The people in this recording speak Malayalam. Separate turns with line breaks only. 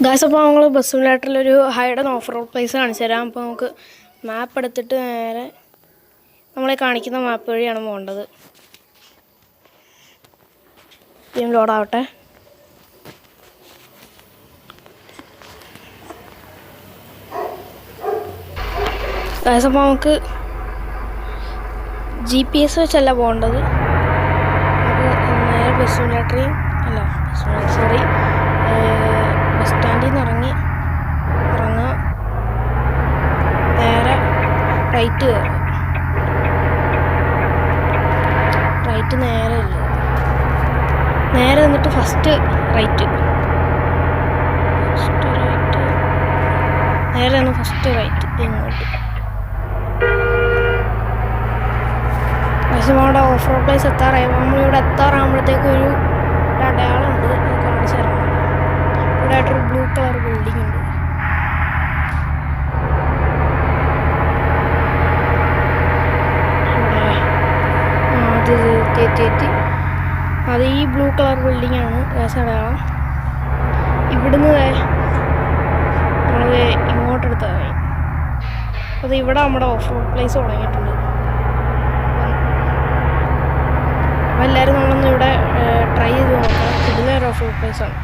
ഗായ്സ്, അപ്പോൾ നമ്മൾ ബസ് സിമുലേറ്ററിലൊരു ഹൈഡ് ഓഫ് റോഡ് പ്ലേസ് കാണിച്ചു തരാം. അപ്പോൾ നമുക്ക് മാപ്പ് എടുത്തിട്ട് നേരെ നമ്മളെ കാണിക്കുന്ന മാപ്പ് വഴിയാണ് പോകേണ്ടത്. ഗെയിം ലോഡാവട്ടെ. ഗായ്സ്, അപ്പോൾ നമുക്ക് GPS വെച്ചല്ല പോകേണ്ടത്. നമുക്ക് നേരെ ബസ് സിമുലേറ്ററിൽ അല്ല സോറി ബസ് സ്റ്റാൻഡിൽ നിന്ന് ഇറങ്ങുക, നേരെ റൈറ്റ് കയറുക. റൈറ്റ് നേരെ ഇല്ല, നേരെ നിന്നിട്ട് ഫസ്റ്റ് റൈറ്റ്, നേരെ നിന്ന് ഫസ്റ്റ് റൈറ്റ് ഇങ്ങോട്ട്. പക്ഷെ നമ്മുടെ ഓഫ് റോഡ് പ്ലേസ് എത്താറായി. നമ്മളിവിടെ എത്താറാകുമ്പോഴത്തേക്കും ഒരു അടയാളമുണ്ട്, കാണിച്ചു തരാം. ഇവിടെ ആയിട്ടൊരു ബ്ലൂ കളർ ബിൽഡിംഗ് ഉണ്ട്. അത് ഈ ബ്ലൂ കളർ ബിൽഡിംഗ് ആണ് അടയാളം. ഇവിടുന്ന് നമ്മൾ ഇങ്ങോട്ടെടുത്താൽ അത് ഇവിടെ നമ്മുടെ ഓഫ് റോഡ് പ്ലേസ് തുടങ്ങിയിട്ടുണ്ട്. അപ്പോൾ എല്ലാവരും നമ്മളൊന്ന് ഇവിടെ ട്രൈ ചെയ്ത് നോക്കാം. ഇതിലൊരു ഓഫ് റോഡ് പ്ലേസ് ആണ്.